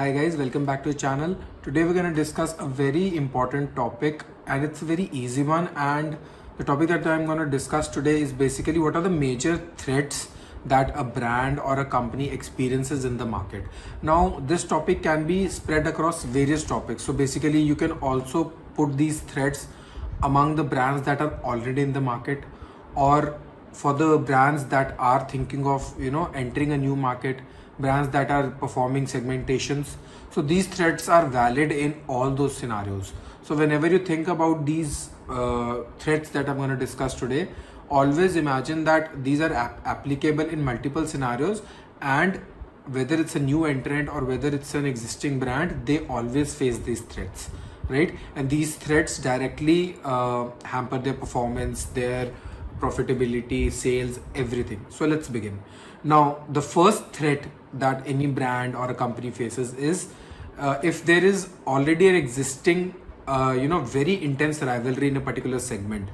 Hi guys, welcome back to the channel. Today we're going to discuss a very important topic and it's a very easy one, and the topic that I'm going to discuss today is basically what are the major threats that a brand or a company experiences in the market. Now this topic can be spread across various topics, so basically you can also put these threats among the brands that are already in the market, or for the brands that are thinking of entering a new market, brands that are performing segmentations. So these threats are valid in all those scenarios. So whenever you think about these threats that I'm going to discuss today, always imagine that these are applicable in multiple scenarios, and whether it's a new entrant or whether it's an existing brand, they always face these threats, right? And these threats directly hamper their performance, their profitability, sales, everything. So let's begin. Now, the first threat that any brand or a company faces is if there is already an existing, very intense rivalry in a particular segment,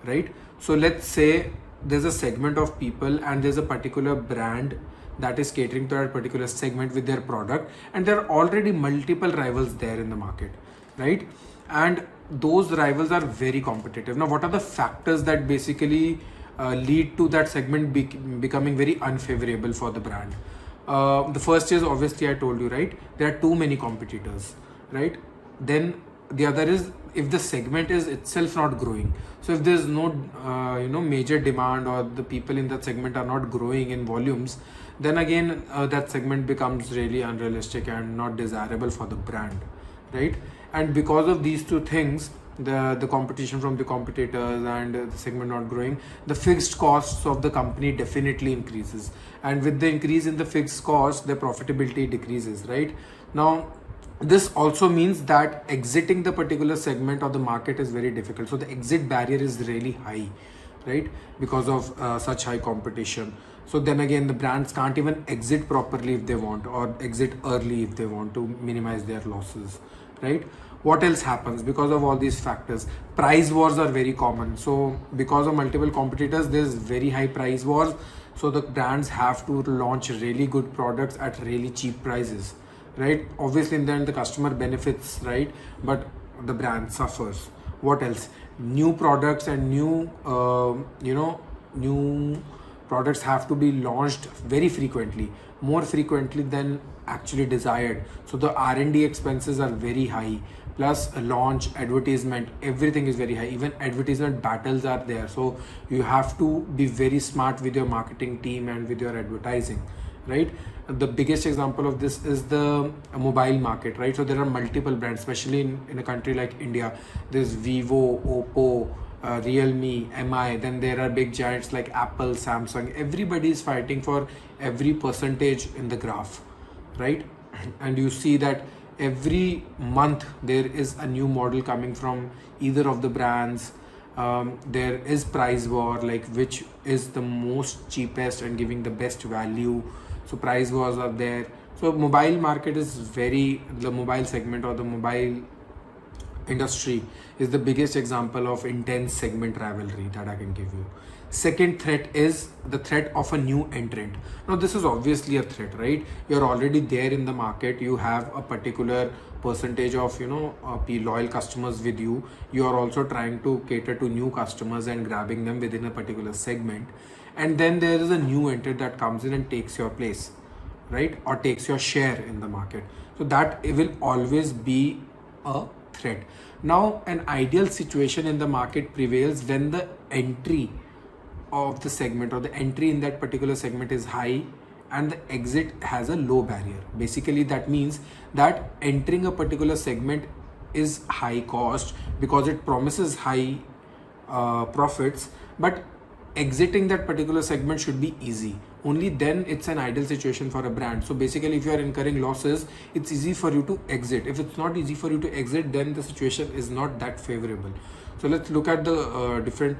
right? So let's say there's a segment of people and there's a particular brand that is catering to that particular segment with their product, and there are already multiple rivals there in the market, right? And those rivals are very competitive. Now, what are the factors that basically lead to that segment becoming very unfavorable for the brand? The first is, obviously, I told you, right? There are too many competitors, right? Then the other is if the segment is itself not growing. So if there's no major demand, or the people in that segment are not growing in volumes, then again that segment becomes really unrealistic and not desirable for the brand, right? And because of these two things, the competition from the competitors and the segment not growing, the fixed costs of the company definitely increases, and with the increase in the fixed cost, the profitability decreases, right? Now this also means that exiting the particular segment of the market is very difficult. So the exit barrier is really high, right? Because of such high competition. So then again, the brands can't even exit properly if they want, or exit early if they want to minimize their losses, right? What else happens because of all these factors? Price wars are very common. So because of multiple competitors, there's very high price wars. So the brands have to launch really good products at really cheap prices, right? Obviously in the end the customer benefits, right? But the brand suffers. What else? New products and new products have to be launched very frequently, more frequently than actually desired. So the R&D expenses are very high, plus a launch, advertisement, everything is very high. Even advertisement battles are there. So you have to be very smart with your marketing team and with your advertising, right? The biggest example of this is the mobile market, right? So there are multiple brands, especially in a country like India. There's Vivo, Oppo, Realme, MI, then there are big giants like Apple, Samsung. Everybody is fighting for every percentage in the graph, right? And you see that every month there is a new model coming from either of the brands. There is price war, like which is the most cheapest and giving the best value. So price wars are there. So mobile market is the mobile segment or the mobile industry is the biggest example of intense segment rivalry that I can give you. Second threat is the threat of a new entrant. Now this is obviously a threat, right? You're already there in the market. You have a particular percentage of loyal customers with you. You are also trying to cater to new customers and grabbing them within a particular segment. And then there is a new entrant that comes in and takes your place, right? Or takes your share in the market. So that it will always be a threat. Now an ideal situation in the market prevails when the entry of the segment or the entry in that particular segment is high and the exit has a low barrier. Basically that means that entering a particular segment is high cost because it promises high profits, but exiting that particular segment should be easy. Only then it's an ideal situation for a brand. So basically if you are incurring losses, it's easy for you to exit. If it's not easy for you to exit, then the situation is not that favorable. So let's look at the different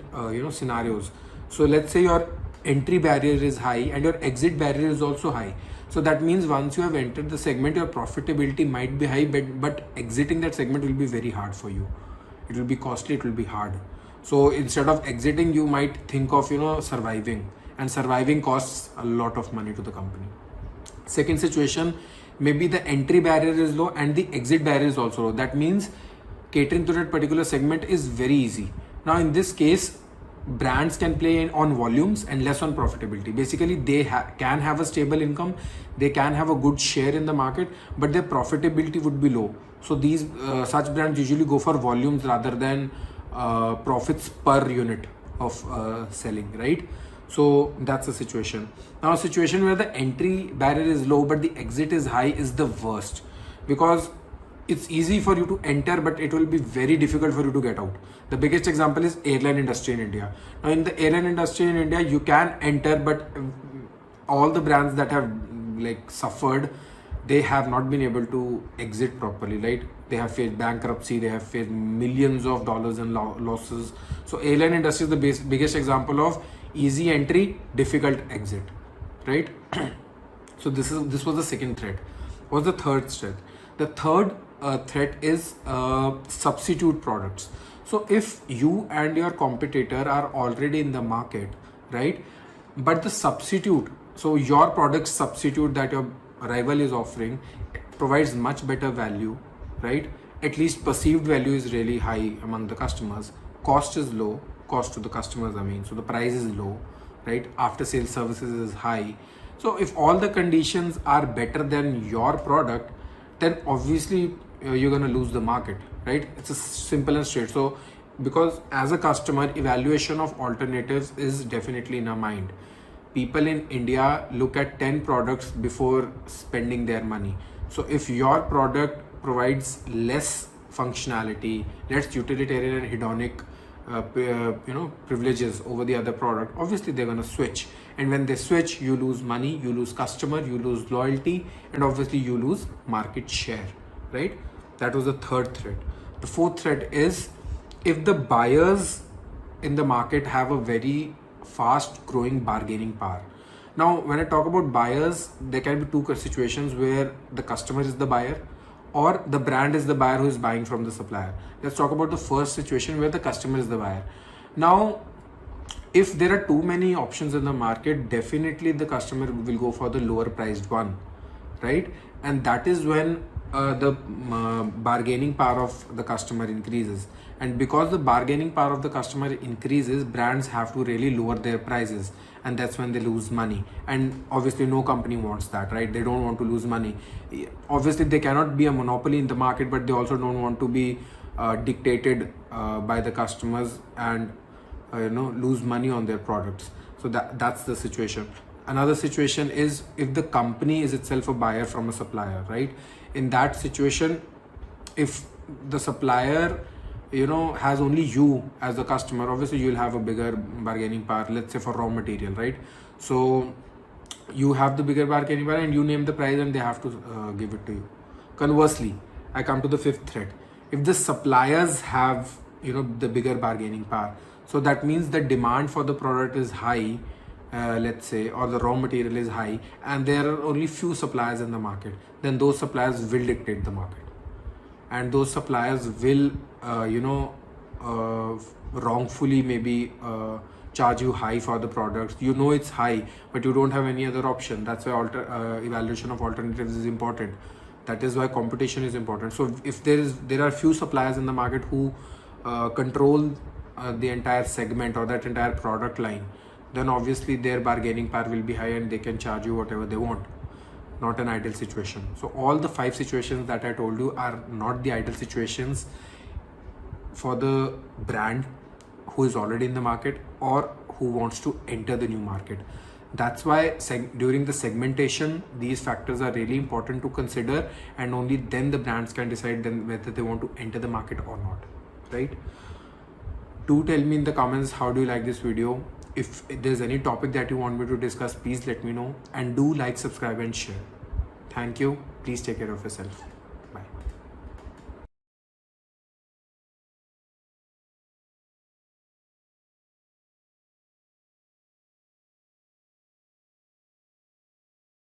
scenarios. So let's say your entry barrier is high and your exit barrier is also high. So that means once you have entered the segment, your profitability might be high, but exiting that segment will be very hard for you. It will be costly, it will be hard. So instead of exiting, you might think of surviving, and surviving costs a lot of money to the company. Second situation maybe the entry barrier is low and the exit barrier is also low. That means catering to that particular segment is very easy. Now in this case, brands can play on volumes and less on profitability. Basically, they can have a stable income, they can have a good share in the market, but their profitability would be low. So these such brands usually go for volumes rather than profits per unit of selling, right? So that's the situation. Now a situation where the entry barrier is low but the exit is high is the worst, because it's easy for you to enter but it will be very difficult for you to get out. The biggest example is airline industry in India. Now in the airline industry in India, you can enter, but all the brands that have like suffered, they have not been able to exit properly, right? They have faced bankruptcy, they have faced millions of dollars in losses. So airline industry is the biggest example of easy entry, difficult exit, right? So this was the second threat. What's the third threat? The third threat is substitute products. So if you and your competitor are already in the market, right, but the substitute, so your product substitute that your rival is offering provides much better value, right? At least perceived value is really high among the customers. Cost is low, cost to the customers, I mean, so the price is low, right? After sales services is high. So if all the conditions are better than your product, then obviously you're going to lose the market, right? It's a simple and straight. So because as a customer, evaluation of alternatives is definitely in our mind. People in India look at 10 products before spending their money. So if your product provides less functionality, less utilitarian and hedonic privileges over the other product, obviously they're going to switch. And when they switch, you lose money, you lose customer, you lose loyalty, and obviously you lose market share, right? That was the third threat. The fourth threat is if the buyers in the market have a very fast growing bargaining power. Now when I talk about buyers, there can be two situations where the customer is the buyer or the brand is the buyer who is buying from the supplier. Let's talk about the first situation where the customer is the buyer. Now if there are too many options in the market, definitely the customer will go for the lower priced one, right? And that is when the bargaining power of the customer increases. And because the bargaining power of the customer increases, brands have to really lower their prices, and that's when they lose money. And obviously no company wants that, right? They don't want to lose money. Obviously they cannot be a monopoly in the market, but they also don't want to be dictated by the customers and lose money on their products. So that's the situation. Another situation is if the company is itself a buyer from a supplier, right? In that situation, if the supplier has only you as the customer, obviously you'll have a bigger bargaining power, let's say for raw material, right? So you have the bigger bargaining power and you name the price and they have to give it to you. Conversely, I come to the fifth threat. If the suppliers have the bigger bargaining power, so that means the demand for the product is high, let's say, or the raw material is high, and there are only few suppliers in the market, then those suppliers will dictate the market. And those suppliers will, wrongfully maybe charge you high for the products. It's high, but you don't have any other option. That's why evaluation of alternatives is important. That is why competition is important. So if there are few suppliers in the market who control the entire segment or that entire product line, then obviously their bargaining power will be high and they can charge you whatever they want. Not an ideal situation. So all the 5 situations that I told you are not the ideal situations for the brand who is already in the market or who wants to enter the new market. That's why during the segmentation, these factors are really important to consider, and only then the brands can decide then whether they want to enter the market or not, right? Do tell me in the comments how do you like this video. If there's any topic that you want me to discuss, please let me know, and do like, subscribe and share. Thank you. Please take care of yourself.